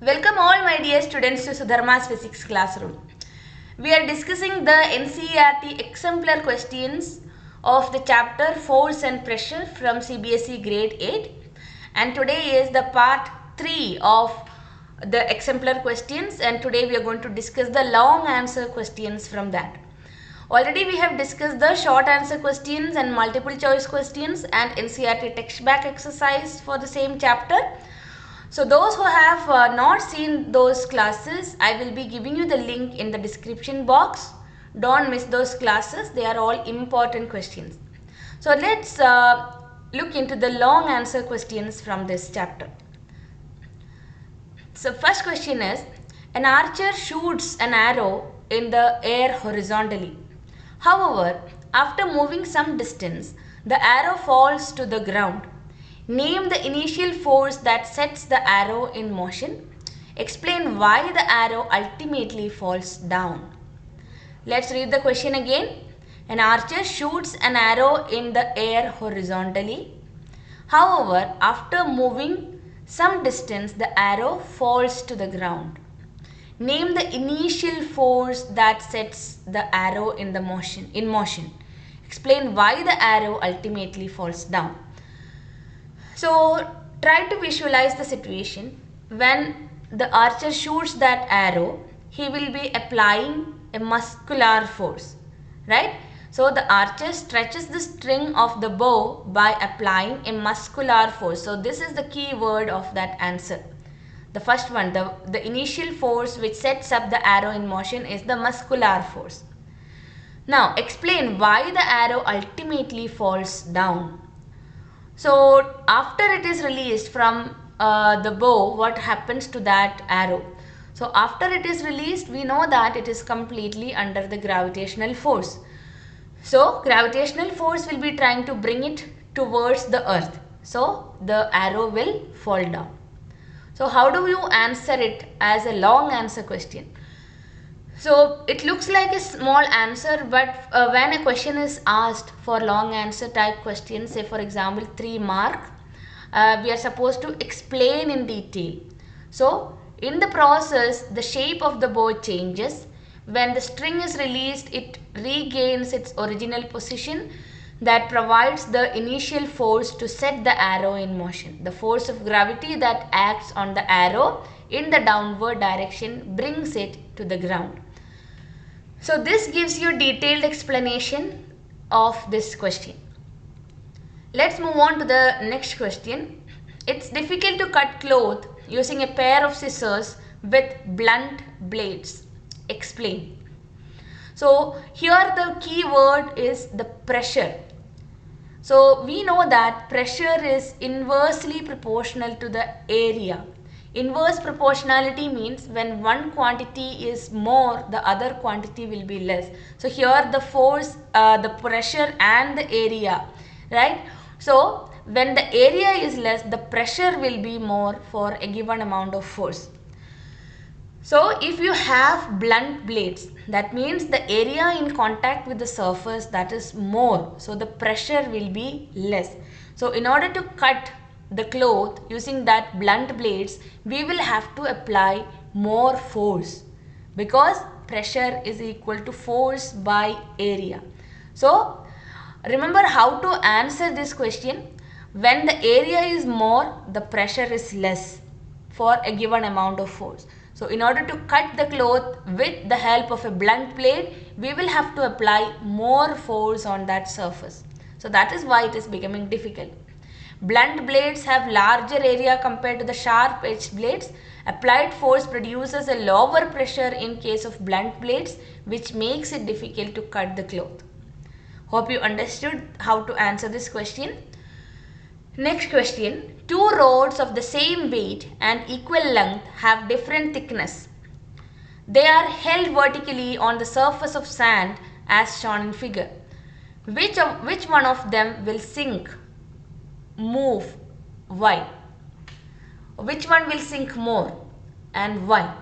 Welcome all my dear students to Sudharma's Physics Classroom. We are discussing the NCERT exemplar questions of the chapter Force and Pressure from CBSE Grade 8, and today is the part 3 of the exemplar questions, and today we are going to discuss the long answer questions from that. Already we have discussed the short answer questions and multiple choice questions and NCERT text back exercise for the same chapter. So those who have not seen those classes, I will be giving you the link in the description box. Don't miss those classes. They are all important questions. So let's look into the long answer questions from this chapter. So first question is, an archer shoots an arrow in the air horizontally. However, after moving some distance, the arrow falls to the ground. Name the initial force that sets the arrow in motion. Explain why the arrow ultimately falls down. Let's read the question again. An archer shoots an arrow in the air horizontally. However, after moving some distance, the arrow falls to the ground. Name the initial force that sets the arrow in motion. Explain why the arrow ultimately falls down. So try to visualize the situation. When the archer shoots that arrow, he will be applying a muscular force, right? So the archer stretches the string of the bow by applying a muscular force. So this is the key word of that answer. The first one, the initial force which sets up the arrow in motion is the muscular force. Now explain why the arrow ultimately falls down. So after it is released from the bow, what happens to that arrow? So after it is released, we know that it is completely under the gravitational force. So gravitational force will be trying to bring it towards the earth. So the arrow will fall down. So how do you answer it as a long answer question? So it looks like a small answer, but when a question is asked for long answer type questions, say for example 3 mark, we are supposed to explain in detail. So in the process, the shape of the bow changes. When the string is released, it regains its original position that provides the initial force to set the arrow in motion. The force of gravity that acts on the arrow in the downward direction brings it to the ground. So this gives you a detailed explanation of this question. Let's move on to the next question. It's difficult to cut cloth using a pair of scissors with blunt blades. Explain. So here the key word is the pressure. So we know that pressure is inversely proportional to the area. Inverse proportionality means when one quantity is more, the other quantity will be less. So here the force, the pressure and the area, right? So when the area is less, the pressure will be more for a given amount of force. So if you have blunt blades, that means the area in contact with the surface, that is more. So the pressure will be less. So in order to cut the cloth using that blunt blades, we will have to apply more force because pressure is equal to force by area. So remember how to answer this question. When the area is more, the pressure is less for a given amount of force. So in order to cut the cloth with the help of a blunt blade, we will have to apply more force on that surface. So that is why it is becoming difficult. Blunt blades have larger area compared to the sharp edged blades. Applied force produces a lower pressure in case of blunt blades, which makes it difficult to cut the cloth. Hope you understood how to answer this question. Next question. 2 rods of the same weight and equal length have different thickness. They are held vertically on the surface of sand as shown in figure. Which one of them will sink? Move. Why? Which one will sink more and why?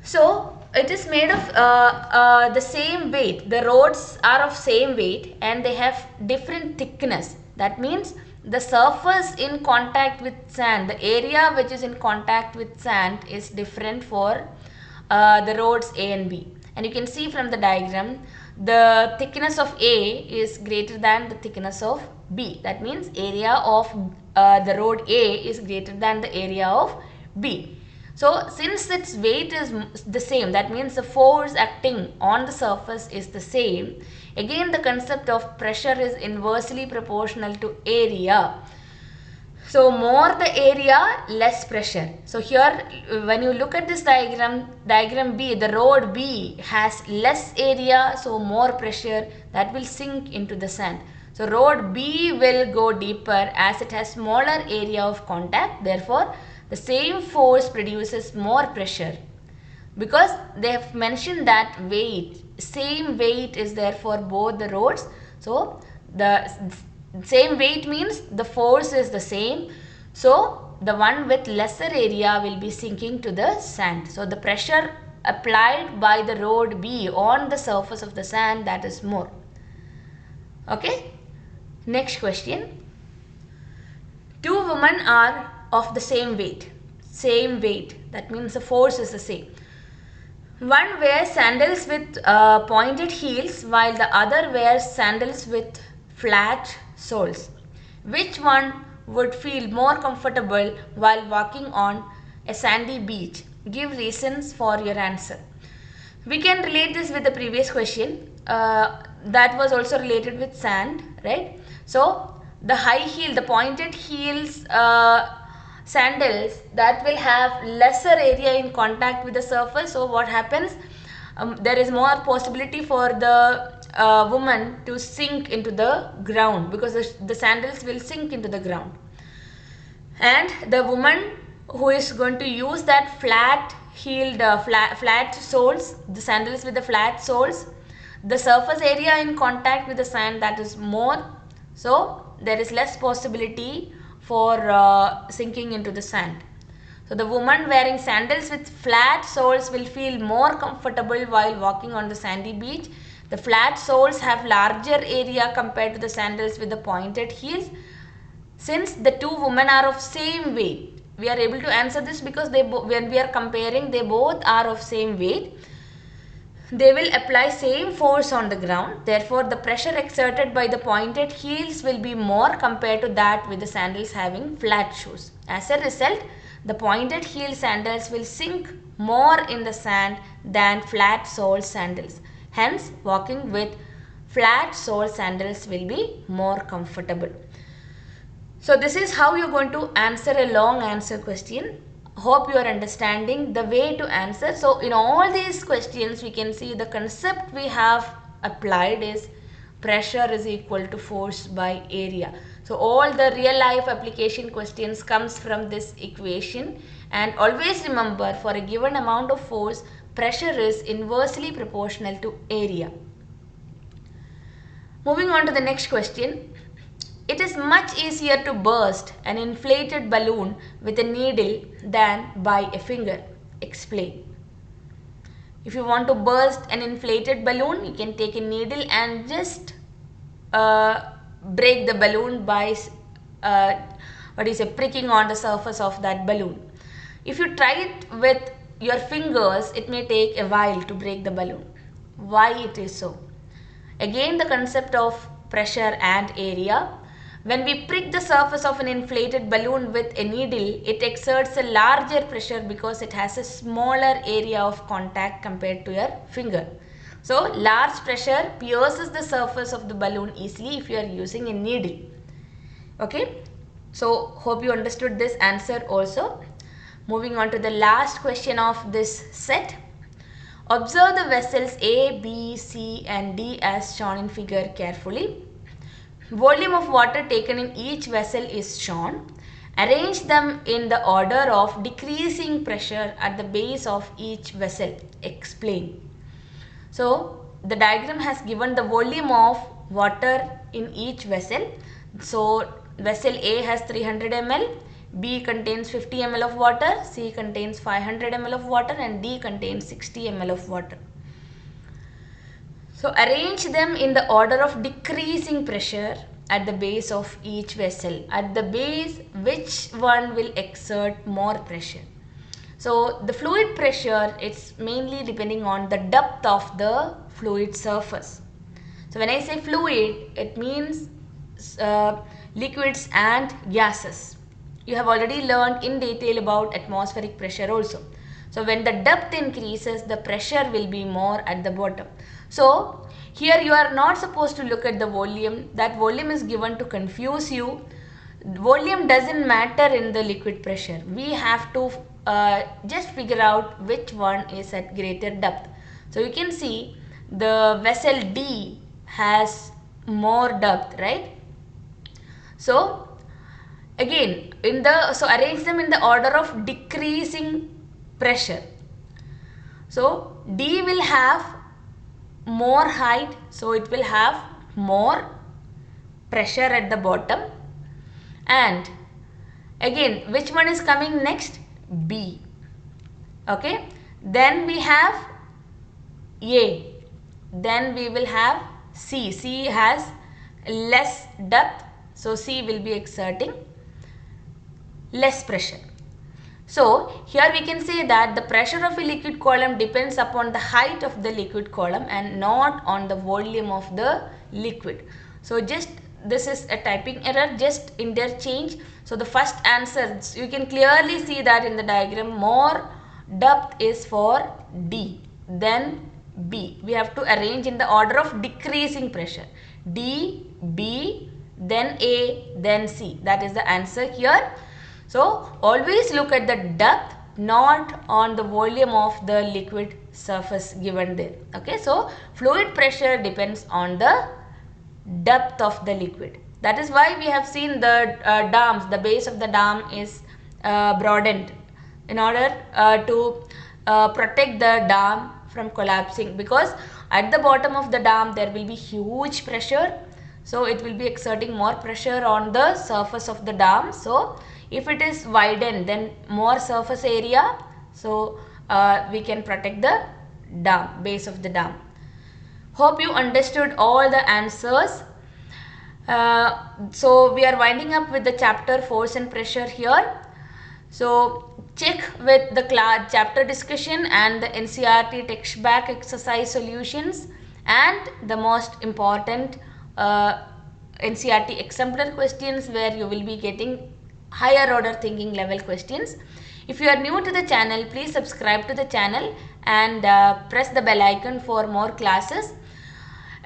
So it is made of the same weight. The rods are of same weight and they have different thickness. That means the surface in contact with sand, the area which is in contact with sand is different for the roads A and B. And you can see from the diagram, the thickness of A is greater than the thickness of B. That means area of the road A is greater than the area of B. So since its weight is the same, that means the force acting on the surface is the same. Again, the concept of pressure is inversely proportional to area. So more the area, less pressure. So here when you look at this diagram B, the road B has less area, so more pressure that will sink into the sand. So road B will go deeper as it has smaller area of contact. Therefore, the same force produces more pressure, because they have mentioned that same weight is there for both the roads. So the same weight means the force is the same. So the one with lesser area will be sinking to the sand. So the pressure applied by the road B on the surface of the sand, that is more. Okay. Next question. Two women are of the same weight. That means the force is the same. One wears sandals with pointed heels while the other wears sandals with flat soles. Which one would feel more comfortable while walking on a sandy beach? Give reasons for your answer. We can relate this with the previous question. That was also related with sand, right? So the high heel, the pointed heels sandals, that will have lesser area in contact with the surface. So what happens? There is more possibility for the woman to sink into the ground, because the sandals will sink into the ground. And the woman who is going to use that flat heeled flat soles, the sandals with the flat soles, the surface area in contact with the sand, that is more. So there is less possibility for sinking into the sand. So the woman wearing sandals with flat soles will feel more comfortable while walking on the sandy beach. The flat soles have larger area compared to the sandals with the pointed heels. Since the two women are of same weight, we are able to answer this because when we are comparing, they both are of same weight. They will apply same force on the ground. Therefore, the pressure exerted by the pointed heels will be more compared to that with the sandals having flat shoes. As a result, the pointed heel sandals will sink more in the sand than flat sole sandals. Hence, walking with flat sole sandals will be more comfortable. So this is how you are going to answer a long answer question. Hope you are understanding the way to answer. So in all these questions, we can see the concept we have applied is pressure is equal to force by area. So all the real life application questions comes from this equation. And always remember, for a given amount of force, pressure is inversely proportional to area. Moving on to the next question. It is much easier to burst an inflated balloon with a needle than by a finger. Explain. If you want to burst an inflated balloon, you can take a needle and just break the balloon by pricking on the surface of that balloon. If you try it with your fingers, it may take a while to break the balloon. Why it is so? Again, the concept of pressure and area. When we prick the surface of an inflated balloon with a needle, it exerts a larger pressure because it has a smaller area of contact compared to your finger. So, large pressure pierces the surface of the balloon easily if you are using a needle. Okay. So, hope you understood this answer also. Moving on to the last question of this set. Observe the vessels A, B, C and D as shown in figure carefully. Volume of water taken in each vessel is shown. Arrange them in the order of decreasing pressure at the base of each vessel. Explain. So, the diagram has given the volume of water in each vessel. So, vessel A has 300 ml, B contains 50 ml of water, C contains 500 ml of water and D contains 60 ml of water. So arrange them in the order of decreasing pressure at the base of each vessel. At the base, which one will exert more pressure? So the fluid pressure, it's mainly depending on the depth of the fluid surface. So when I say fluid, it means liquids and gases. You have already learned in detail about atmospheric pressure also. So when the depth increases, the pressure will be more at the bottom. So here you are not supposed to look at the volume. That volume is given to confuse you. Volume doesn't matter in the liquid pressure. We have to just figure out which one is at greater depth. So you can see the vessel D has more depth, right? So again, arrange them in the order of decreasing pressure. So D will have more height, so it will have more pressure at the bottom. And again, which one is coming next? B. Okay. Then we have A. Then we will have C. C has less depth, so C will be exerting less pressure. So here we can say that the pressure of a liquid column depends upon the height of the liquid column and not on the volume of the liquid. So just this is a typing error, just interchange. So the first answer, you can clearly see that in the diagram, more depth is for D, then B. We have to arrange in the order of decreasing pressure. D, B, then A, then C. That is the answer here. So always look at the depth, not on the volume of the liquid surface given there. Okay, so fluid pressure depends on the depth of the liquid. That is why we have seen the dams, the base of the dam is broadened in order to protect the dam from collapsing, because at the bottom of the dam there will be huge pressure. So it will be exerting more pressure on the surface of the dam. So if it is widened, then more surface area, so we can protect the dam, base of the dam. Hope you understood all the answers. So we are winding up with the chapter force and pressure here. So check with the chapter discussion and the NCERT text back exercise solutions and the most important NCERT exemplar questions, where you will be getting higher order thinking level questions. If you are new to the channel, please subscribe to the channel and press the bell icon for more classes.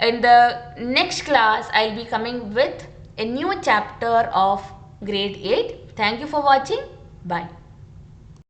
In the next class, I will be coming with a new chapter of grade 8. Thank you for watching. Bye.